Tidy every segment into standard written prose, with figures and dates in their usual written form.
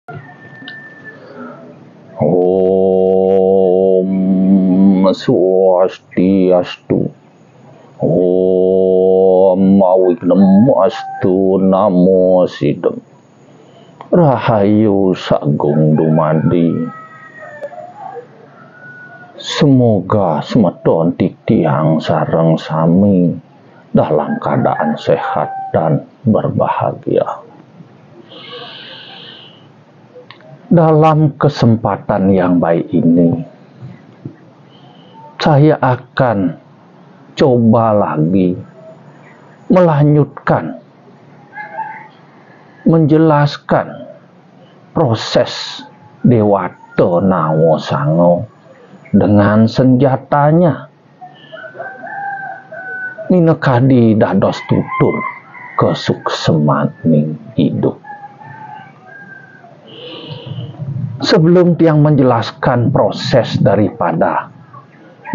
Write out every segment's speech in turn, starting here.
Om Swastiastu. Om Awignamu Namo Sidem. Rahayu Sagung Dumadi. Semoga semeton titiang sareng sami dalam keadaan sehat dan berbahagia. Dalam kesempatan yang baik ini, saya akan coba lagi melanjutkan menjelaskan proses Dewata Nawasango dengan senjatanya minekadi dados tutur kesuksemaning hidup. Sebelum tiang menjelaskan proses daripada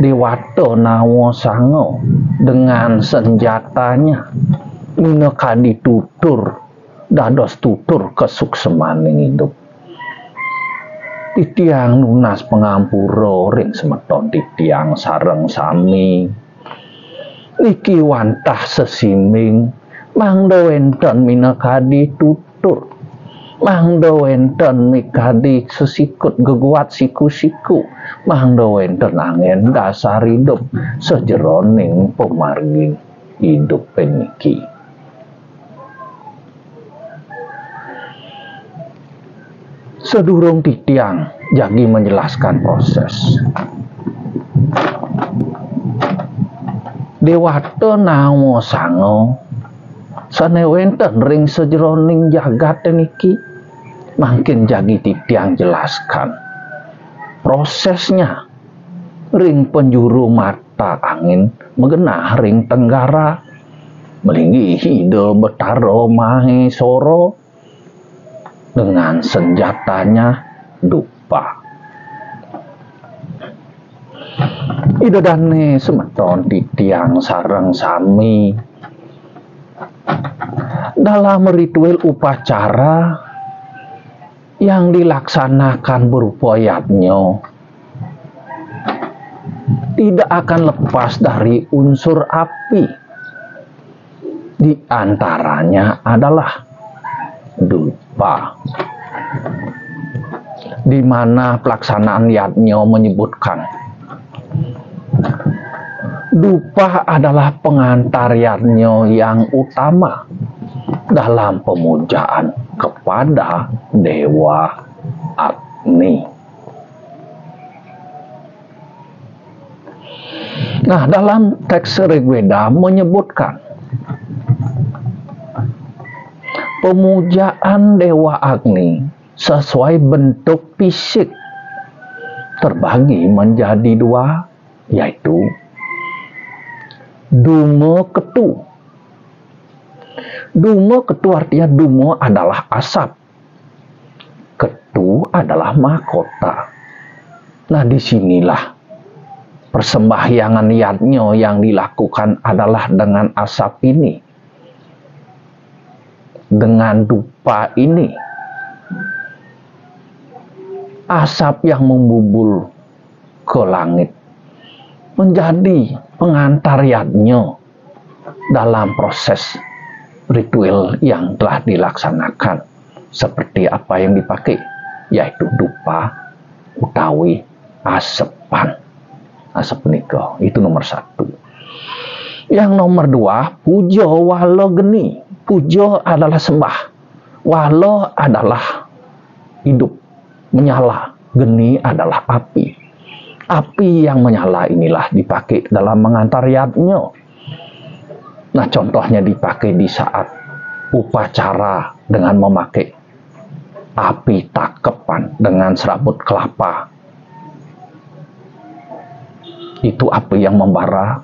Dewata Nawasango dengan senjatanya minekadi tutur dados tutur kesuksemaning hidup, titiang nunas pengampura ring semeton titiang sareng sami niki wantah sesiming mangda wenten minekadi tutur, mangda wenten mikadi sesikut geguat siku-siku, mangda wenten angin dasar hidup sejeroning pemargi hidup niki. Sedurung titiang jagi menjelaskan proses Dewata Nawasango sanewenten ring sejeroning jagat niki, makin jagi titiang jelaskan prosesnya ring penjuru mata angin mengenah ring tenggara melinggi hide Betara Mahesara dengan senjatanya dupa. Idodane semeton titiang sareng sami dalam ritual upacara yang dilaksanakan berupa yatnya tidak akan lepas dari unsur api. Di antaranya adalah dupa, di mana pelaksanaan yatnya menyebutkan dupa adalah pengantar yatnya yang utama dalam pemujaan kepada Dewa Agni. Nah, dalam teks Rigveda menyebutkan pemujaan Dewa Agni sesuai bentuk fisik terbagi menjadi dua, yaitu Duma Ketu. Duma Ketu artinya Duma adalah asap, Ketu adalah mahkota. Nah, disinilah persembahyangan yatnya yang dilakukan adalah dengan asap ini, dengan dupa ini, asap yang membubul ke langit menjadi pengantar yatnya dalam proses ritual yang telah dilaksanakan, seperti apa yang dipakai, yaitu dupa utawi asepan. Asep nikah itu nomor satu. Yang nomor dua, puja wala geni. Puja adalah sembah, wala adalah hidup, menyala, geni adalah api. Api yang menyala inilah dipakai dalam mengantar yatnya. Nah, contohnya dipakai di saat upacara dengan memakai api takepan dengan serabut kelapa. Itu api yang membara.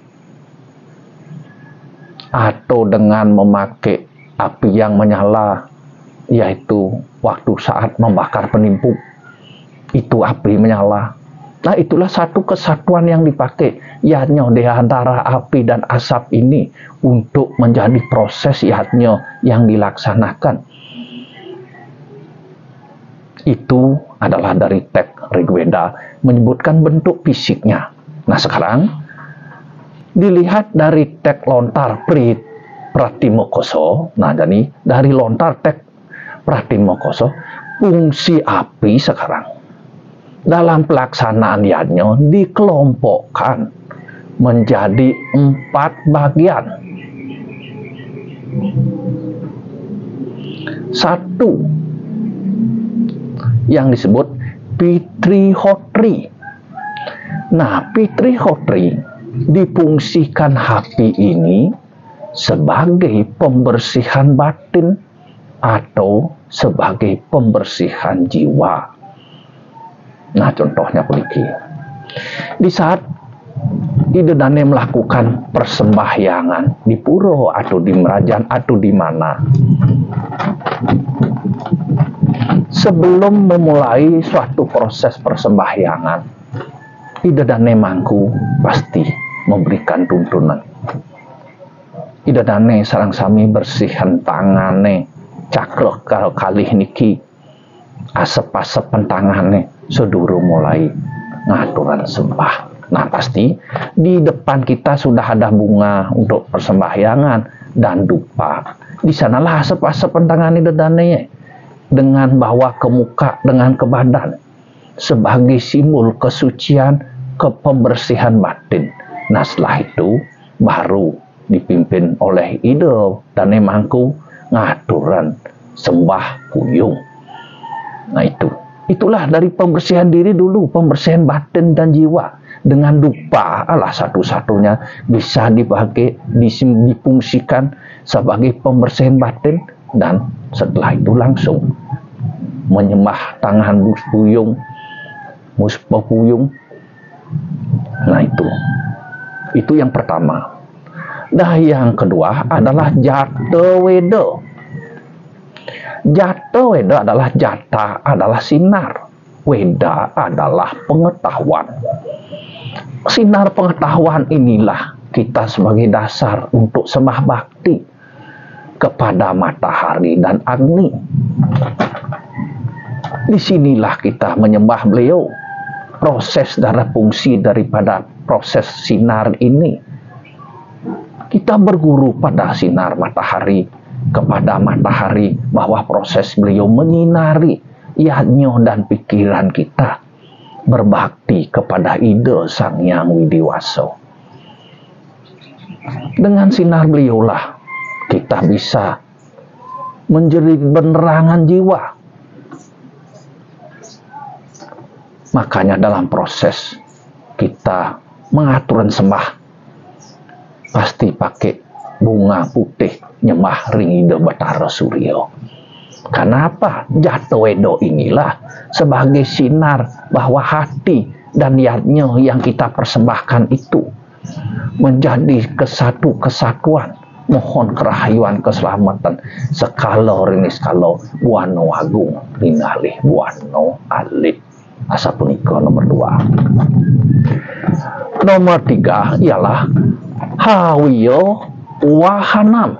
Atau dengan memakai api yang menyala, yaitu waktu saat membakar penimpuk, itu api menyala. Nah, itulah satu kesatuan yang dipakai yatnya di antara api dan asap ini untuk menjadi proses yatnya yang dilaksanakan. Itu adalah dari teks Rigveda menyebutkan bentuk fisiknya. Nah sekarang dilihat dari teks lontar Pratimokkha. Nah jadi dari lontar teks Pratimokkha, fungsi api sekarang dalam pelaksanaan yajna dikelompokkan menjadi 4 bagian. 1 yang disebut Pitrihotri. Nah, Pitrihotri difungsikan api ini sebagai pembersihan batin atau sebagai pembersihan jiwa. Nah, contohnya begini. Di saat Idedane melakukan persembahyangan di puro atau di merajan atau di mana, sebelum memulai suatu proses persembahyangan, Idedane mangku pasti memberikan tuntunan. Idedane sareng sami bersihan tangane, cakrek karo kalih niki, asep-asepen tangane sedurung mulai ngaturan sembah. Nah pasti di depan kita sudah ada bunga untuk persembahyangan dan dupa. Di sanalah asep-asepen tangane Idedane dengan bawa ke muka, dengan ke badan, sebagai simbol kesucian, kepembersihan batin. Nah setelah itu baru dipimpin oleh Idedane mangku ngaturan sembah puyung. Nah itulah dari pembersihan diri dulu, pembersihan batin dan jiwa. Dengan dupa adalah satu-satunya bisa dipakai, difungsikan sebagai pembersihan batin, dan setelah itu langsung menyembah tangan muspa puyung. Nah itu yang pertama. Nah yang kedua adalah Jata Weda. Jata Weda adalah jata adalah sinar, Weda adalah pengetahuan. Sinar pengetahuan inilah kita sebagai dasar untuk sembah bakti kepada matahari dan Agni. Disinilah kita menyembah beliau. Proses dan fungsi daripada proses sinar ini, kita berguru pada sinar matahari, kepada matahari, bahwa proses beliau menyinari yajna dan pikiran kita berbakti kepada Ida Sang Hyang Widiwasa. Dengan sinar beliaulah kita bisa menjadi penerangan jiwa. Makanya dalam proses kita mengatur sembah pasti pakai bunga putih nyembah ring Ida Bathara Surya. Kenapa? Jata Weda inilah sebagai sinar bahwa hati dan yajna yang kita persembahkan itu menjadi kesatuan. Mohon kerahayuan keselamatan sekala rini skala buana agung ningalih buana alit. Asa punika nomor 2. Nomor 3 ialah Hawiya Wahanam.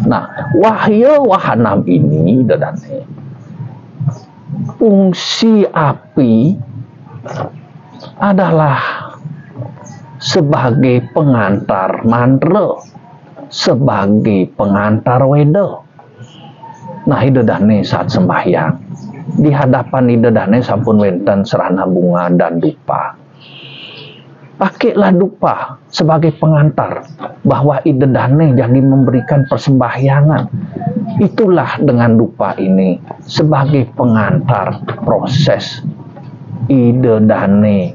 Nah, Wahya Wahanam ini Idedane, fungsi api adalah sebagai pengantar mantra, sebagai pengantar weda. Nah Idedane saat sembahyang, di hadapan Idedane sampun wenten serana bunga dan dupa. Pakailah dupa sebagai pengantar bahwa Idedane jadi memberikan persembahyangan. Itulah dengan dupa ini sebagai pengantar proses Idedane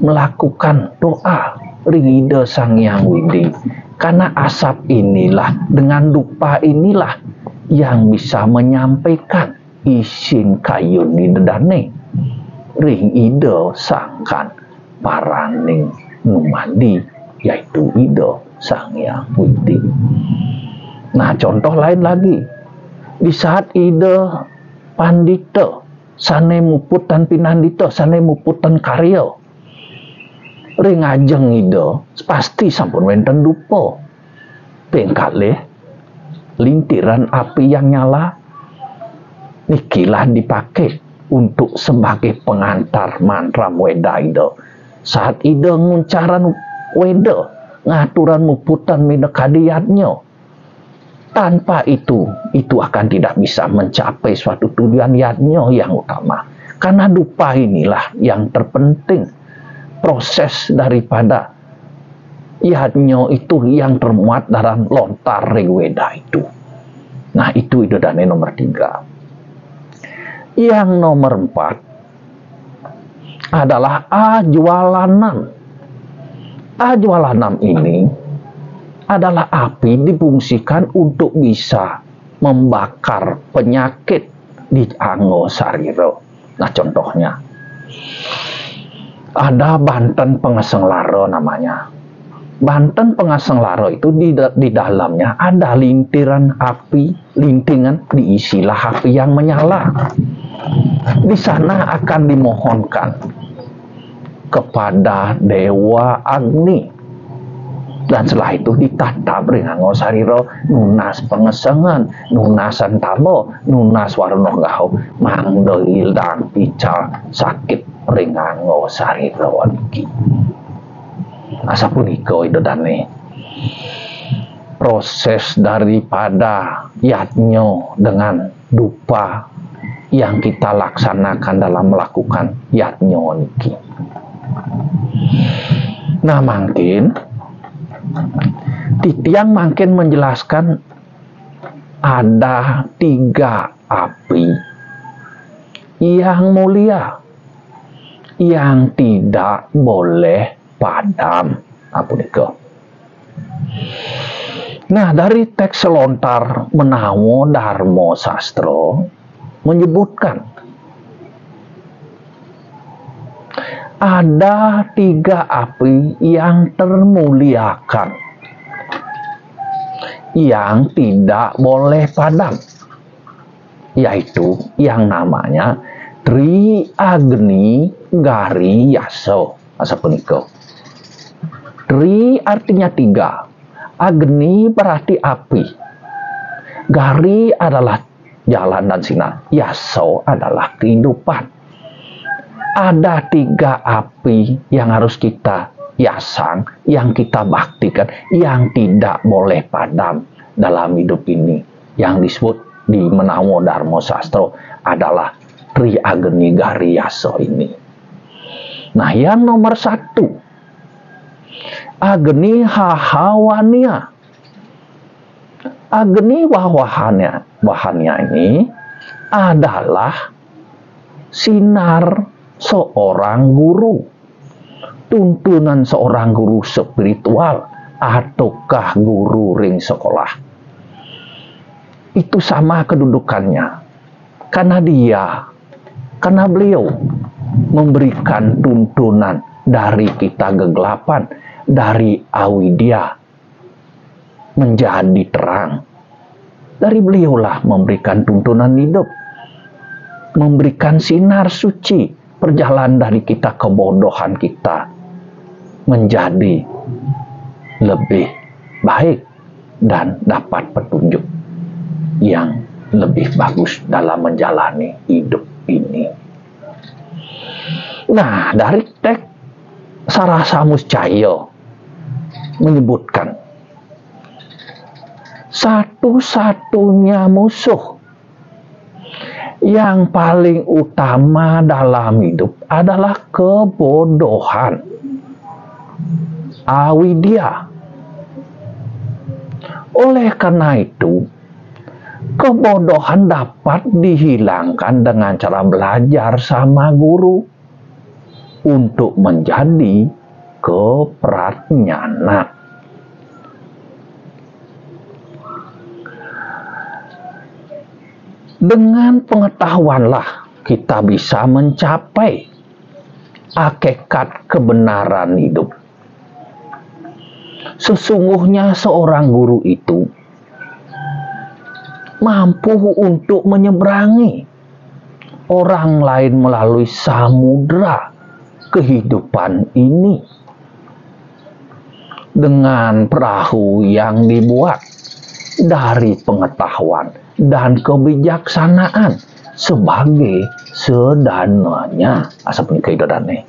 melakukan doa ring Ida Sang Hyang Widi. Karena asap inilah, dengan dupa inilah yang bisa menyampaikan isin kayun Idedane ring Ida Sangkan Paraning Numadi, yaitu Ida Sang Hyang Widi. Nah contoh lain lagi, di saat Ida Pandita sane muputan pinandita, sane muputan karya ring ajeng Ida pasti sampun wenten dupa. Pengkalih lintiran api yang nyala nikilah dipakai untuk sebagai pengantar mantra weda ide. Saat ide nguncaran weda, ngaturan muputan minekadiatnya. Tanpa itu akan tidak bisa mencapai suatu tujuan yatnya yang utama. Karena dupa inilah yang terpenting. Proses daripada yatnya itu yang termuat dalam lontar weda itu. Nah, itu idodane nomor 3. Yang nomor 4 adalah ajwalanam. Ajwalanam ini adalah api difungsikan untuk bisa membakar penyakit di anggo sariro. Nah, contohnya ada Banten Pengaseng Laro namanya. Banten Pengaseng Laro itu di dalamnya ada lintiran api, lintingan diisilah api yang menyala. Di sana akan dimohonkan kepada Dewa Agni. Dan setelah itu ditata beringango sariro nunas pengesengan, nunasan tabo, nunas warno gaho, mangdoil dan pical sakit beringango sariro niki. Asa punika idodane proses daripada yatnyo dengan dupa yang kita laksanakan dalam melakukan yatnyo niki. Nah, mungkin Titiang makin menjelaskan ada 3 api yang mulia yang tidak boleh padam. Apa itu? Nah, dari teks selontar Menawo Darmo Sastro menyebutkan ada 3 api yang termuliakan yang tidak boleh padam, yaitu yang namanya Tri Agni Gari Yaso. Asa punika. Tri artinya 3, Agni berarti api, Gari adalah jalan dan sinar, Yaso adalah kehidupan. Ada 3 api yang harus kita yasang, yang kita baktikan, yang tidak boleh padam dalam hidup ini. Yang disebut di Menawo Darmo Sastro adalah Tri Agni Gari Yaso ini. Nah, yang nomor 1, Agni Hahawania. Agni wahannya ini adalah sinar seorang guru, tuntunan seorang guru spiritual ataukah guru ring sekolah. Itu sama kedudukannya, karena beliau memberikan tuntunan dari kita kegelapan, dari awidia menjadi terang. Dari beliaulah memberikan tuntunan hidup, memberikan sinar suci, perjalanan dari kita kebodohan kita menjadi lebih baik dan dapat petunjuk yang lebih bagus dalam menjalani hidup ini. Nah, dari teks Sarasa Muscaya menyebutkan satu-satunya musuh yang paling utama dalam hidup adalah kebodohan, awidia. Oleh karena itu, kebodohan dapat dihilangkan dengan cara belajar sama guru untuk menjadi keprajnana. Dengan pengetahuanlah kita bisa mencapai hakikat kebenaran hidup. Sesungguhnya seorang guru itu mampu untuk menyeberangi orang lain melalui samudra kehidupan ini dengan perahu yang dibuat dari pengetahuan dan kebijaksanaan sebagai sedananya asap nikah idodane.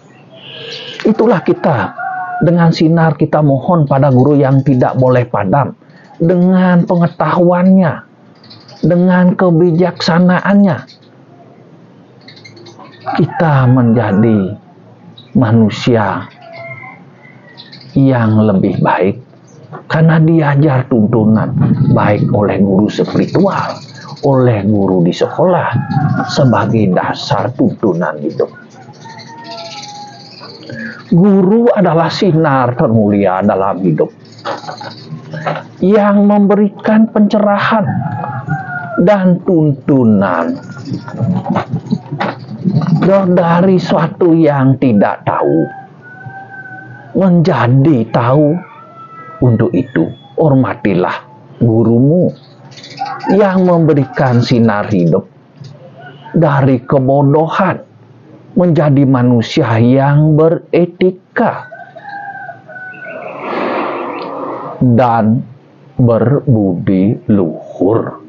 Itulah kita, dengan sinar kita mohon pada guru yang tidak boleh padam, dengan pengetahuannya, dengan kebijaksanaannya, kita menjadi manusia yang lebih baik karena diajar tuntunan baik oleh guru spiritual, oleh guru di sekolah sebagai dasar tuntunan hidup. Guru adalah sinar termulia dalam hidup yang memberikan pencerahan dan tuntunan dari suatu yang tidak tahu menjadi tahu. Untuk itu, hormatilah gurumu yang memberikan sinar hidup dari kebodohan menjadi manusia yang beretika dan berbudi luhur.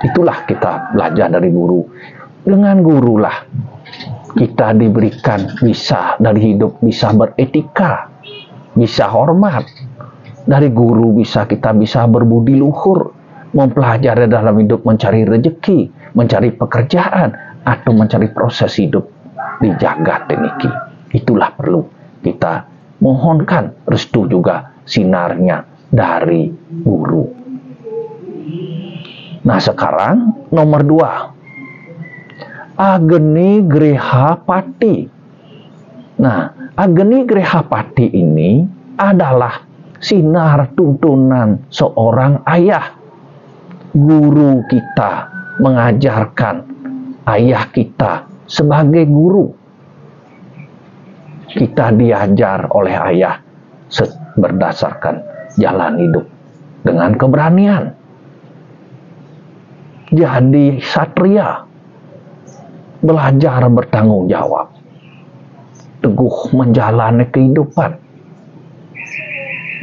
Itulah kita belajar dari guru. Dengan gurulah kita diberikan bisa dari hidup, bisa beretika, bisa hormat. Dari guru kita bisa berbudi luhur, mempelajari dalam hidup, mencari rezeki, mencari pekerjaan, atau mencari proses hidup di jagat ini. Itulah perlu kita mohonkan restu juga sinarnya dari guru. Nah sekarang nomor 2, Agni Grihapati. Nah, Agni Grihapati ini adalah sinar tuntunan seorang ayah. Guru kita mengajarkan ayah kita sebagai guru. Kita diajar oleh ayah berdasarkan jalan hidup dengan keberanian. Jadi satria, belajar bertanggung jawab, teguh menjalani kehidupan,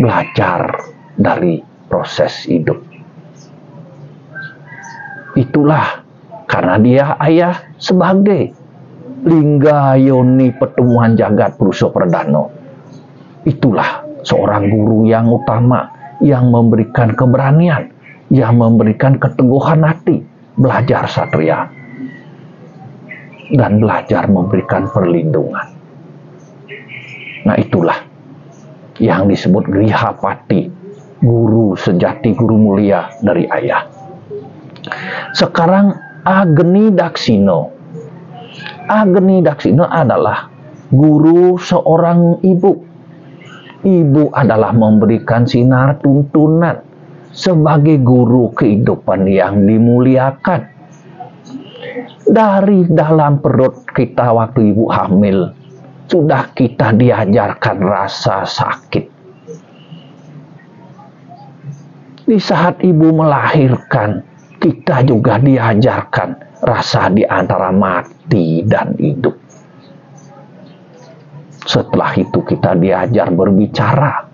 belajar dari proses hidup. Itulah karena dia ayah sebagai Lingga Yoni Pertemuan Jagat Purusa Perdana. Itulah seorang guru yang utama, yang memberikan keberanian, yang memberikan keteguhan hati, belajar satria, dan belajar memberikan perlindungan. Nah itulah yang disebut Grihapati, guru sejati, guru mulia dari ayah. Sekarang Agni Daksina. Agni Daksina adalah guru seorang ibu. Ibu adalah memberikan sinar tuntunan sebagai guru kehidupan yang dimuliakan. Dari dalam perut kita waktu ibu hamil, sudah kita diajarkan rasa sakit. Di saat ibu melahirkan, kita juga diajarkan rasa di antara mati dan hidup. Setelah itu kita diajar berbicara.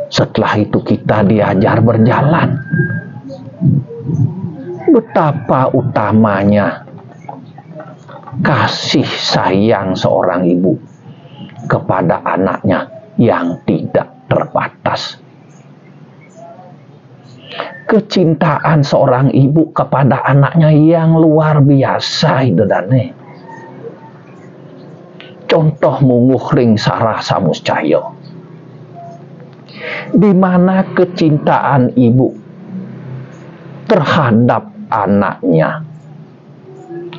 Setelah itu kita diajar berjalan. Betapa utamanya kasih sayang seorang ibu kepada anaknya yang tidak terbatas. Kecintaan seorang ibu kepada anaknya yang luar biasa idodane. Contoh munguh ring Sarah Samuscaya, di mana kecintaan ibu terhadap anaknya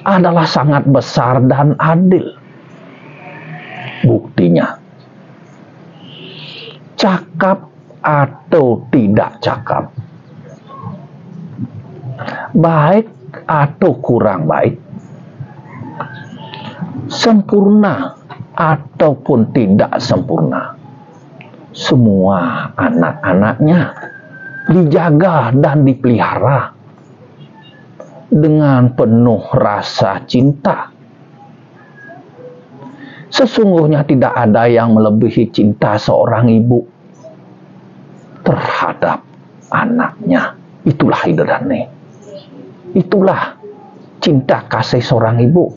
adalah sangat besar dan adil. Buktinya, cakap atau tidak cakap, baik atau kurang baik, sempurna ataupun tidak sempurna, semua anak-anaknya dijaga dan dipelihara dengan penuh rasa cinta. Sesungguhnya tidak ada yang melebihi cinta seorang ibu terhadap anaknya. Itulah idodane. Itulah cinta kasih seorang ibu.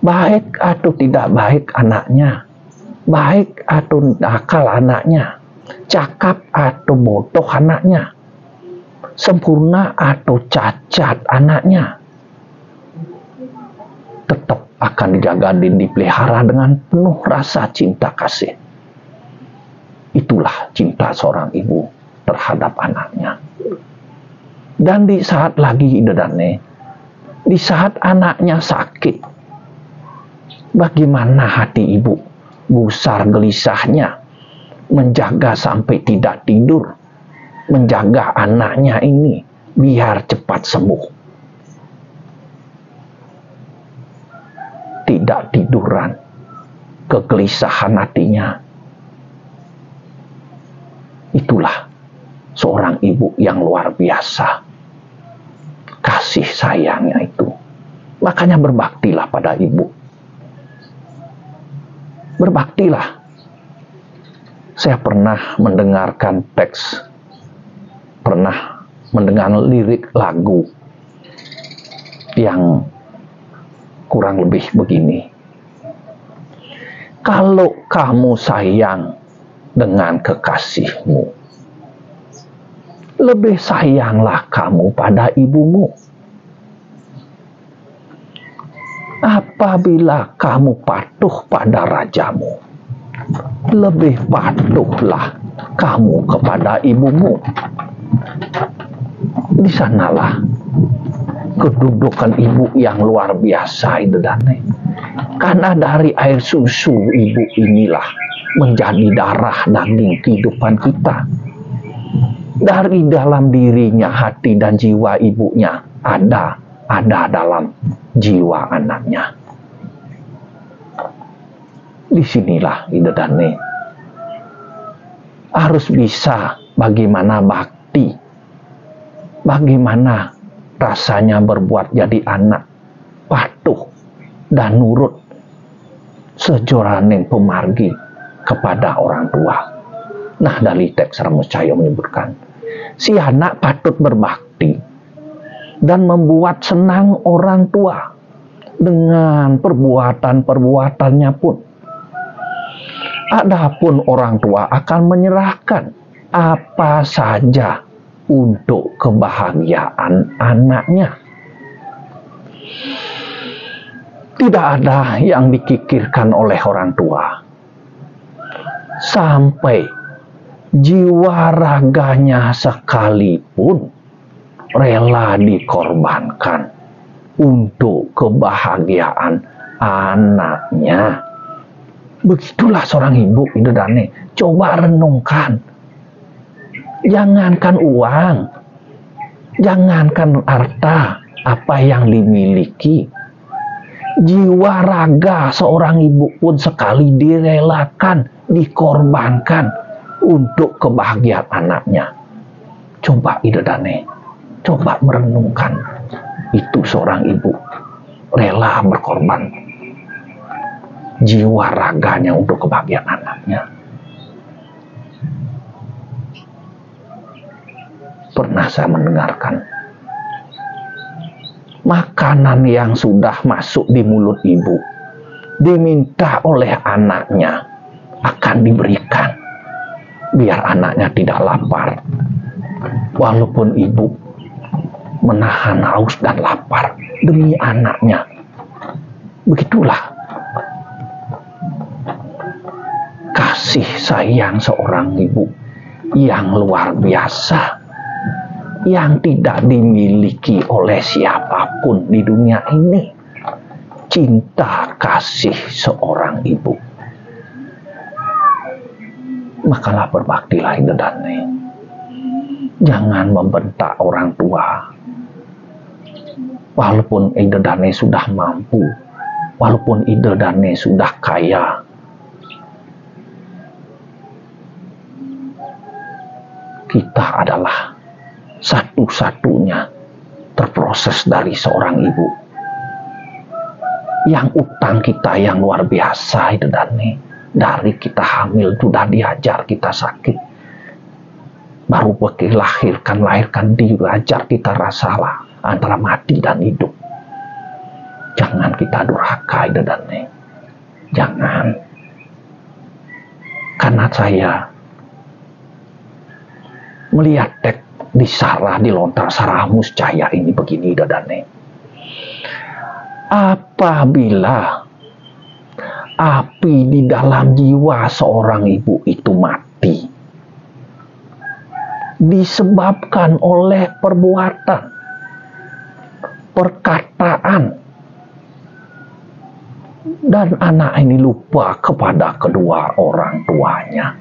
Baik atau tidak baik anaknya, baik atau nakal anaknya, cakap atau bodoh anaknya, sempurna atau cacat anaknya, tetap akan dijaga dan dipelihara dengan penuh rasa cinta kasih. Itulah cinta seorang ibu terhadap anaknya. Dan di saat lagi Idedane, di saat anaknya sakit, bagaimana hati ibu gusar gelisahnya menjaga sampai tidak tidur, menjaga anaknya ini biar cepat sembuh. Tidak tiduran, kegelisahan hatinya. Itulah seorang ibu yang luar biasa. Kasih sayangnya itu. Makanya berbaktilah pada ibu. Berbaktilah. Saya pernah mendengarkan teks, pernah mendengar lirik lagu yang kurang lebih begini. Kalau kamu sayang dengan kekasihmu, lebih sayanglah kamu pada ibumu. Apabila kamu patuh pada rajamu, lebih patuhlah kamu kepada ibumu. Di sanalah kedudukan ibu yang luar biasa Idedane. Karena dari air susu ibu inilah menjadi darah daging kehidupan kita. Dari dalam dirinya hati dan jiwa ibunya ada dalam jiwa anaknya. Disinilah Idedane harus bisa bagaimana bakti, bagaimana rasanya berbuat jadi anak patuh dan nurut sejoraning pemargi kepada orang tua. Nah, dari teks Ramuscaya menyebutkan, si anak patut berbakti dan membuat senang orang tua dengan perbuatan-perbuatannya pun. Adapun orang tua akan menyerahkan apa saja untuk kebahagiaan anaknya. Tidak ada yang dikikirkan oleh orang tua. Sampai jiwa raganya sekalipun rela dikorbankan untuk kebahagiaan anaknya. Begitulah seorang ibu Idedane. Coba renungkan. Jangankan uang, jangankan harta apa yang dimiliki, jiwa raga seorang ibu pun sekali direlakan, dikorbankan untuk kebahagiaan anaknya. Coba Idedane, coba merenungkan itu seorang ibu rela berkorban jiwa raganya untuk kebahagiaan anaknya. Pernah saya mendengarkan makanan yang sudah masuk di mulut ibu diminta oleh anaknya akan diberikan biar anaknya tidak lapar, walaupun ibu menahan haus dan lapar demi anaknya. Begitulah kasih sayang seorang ibu yang luar biasa, yang tidak dimiliki oleh siapapun di dunia ini. Cinta kasih seorang ibu. Makalah berbaktilah Idedane. Jangan membentak orang tua. Walaupun Idedane sudah mampu, walaupun Idedane sudah kaya, kita adalah satu-satunya terproses dari seorang ibu. Yang utang kita yang luar biasa Idedane. Dari kita hamil sudah diajar kita sakit. Baru lahirkan diajar kita rasa antara mati dan hidup. Jangan kita durhaka idadane. Jangan. Karena saya melihat di sarah, di lontar sarah muscaya ini begini idadane. Apabila api di dalam jiwa seorang ibu itu mati, disebabkan oleh perbuatan, perkataan, dan anak ini lupa kepada kedua orang tuanya.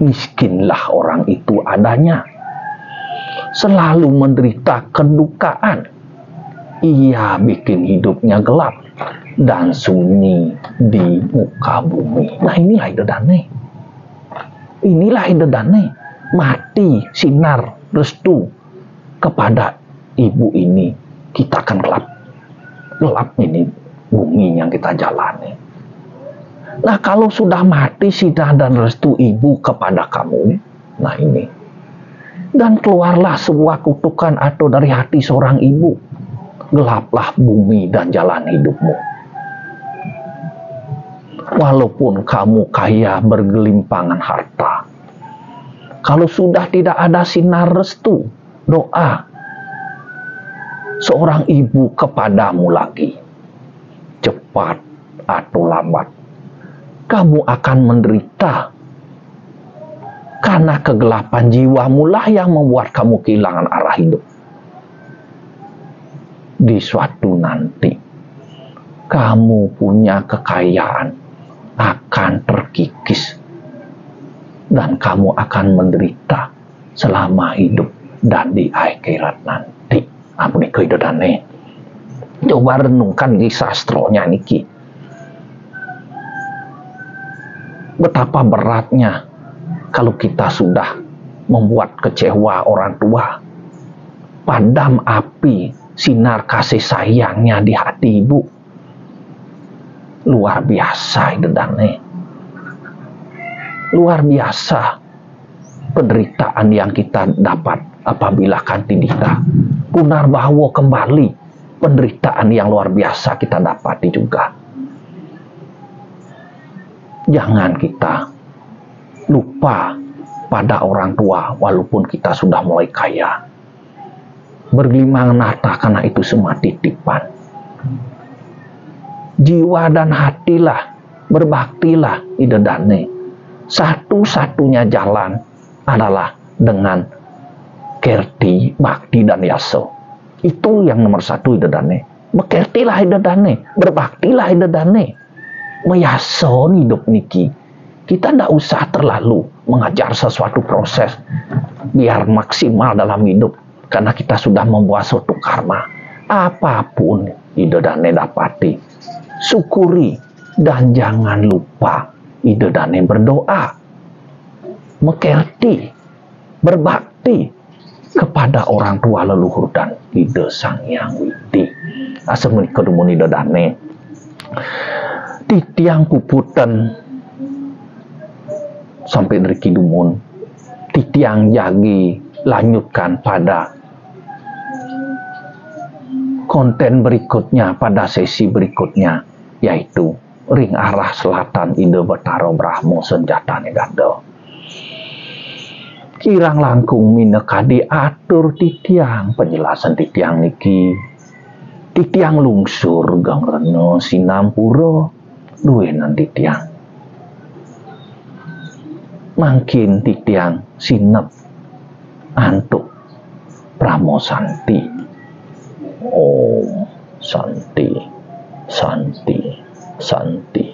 Miskinlah orang itu adanya, selalu menderita kedukaan. Ia bikin hidupnya gelap dan sunyi di muka bumi. Nah, inilah idadane. Inilah idadane. Mati sinar restu kepada ibu ini, kita akan gelap. Gelap ini bumi yang kita jalani. Nah, kalau sudah mati sinar dan restu ibu kepada kamu, nah ini. Dan keluarlah sebuah kutukan atau dari hati seorang ibu. Gelaplah bumi dan jalan hidupmu. Walaupun kamu kaya bergelimpangan harta, kalau sudah tidak ada sinar restu, doa seorang ibu kepadamu lagi, cepat atau lambat, kamu akan menderita. Karena kegelapan jiwamu lah yang membuat kamu kehilangan arah hidup. Di suatu nanti, kamu punya kekayaan akan terkikis dan kamu akan menderita selama hidup dan di akhirat nanti. Ampun idadane. Coba renungkan di sastronya niki. Betapa beratnya kalau kita sudah membuat kecewa orang tua. Padam api sinar kasih sayangnya di hati ibu. Luar biasa idadane. Luar biasa penderitaan yang kita dapat apabila kanti kita punar bahwa kembali penderitaan yang luar biasa kita dapati juga. Jangan kita lupa pada orang tua walaupun kita sudah mulai kaya. Bergelimang harta karena itu semua titipan. Jiwa dan hatilah, berbaktilah idadane. Satu-satunya jalan adalah dengan kerti, bakti, dan yaso. Itu yang nomor satu idadane. Bekertilah idadane, berbaktilah idadane. Meyaso hidup niki. Kita tidak usah terlalu mengajar sesuatu proses biar maksimal dalam hidup. Karena kita sudah membuat suatu karma. Apapun idadane dapati, syukuri dan jangan lupa idadane berdoa, mekerti, berbakti kepada orang tua leluhur dan ide sang yang widi. Asemuni kedumun idadane titiang puputan sampai dari kidumun, titiang jagi lanjutkan pada konten berikutnya, pada sesi berikutnya, yaitu ring arah selatan ide betaro brahmo senjata negado. Kirang langkung mineka diatur titiang penjelasan titiang niki. Titiang lungsur gang reno sinampuro duenan titiang. Mangkin titiang sinep antuk pramo santi. Om Santi, Santi, Santi.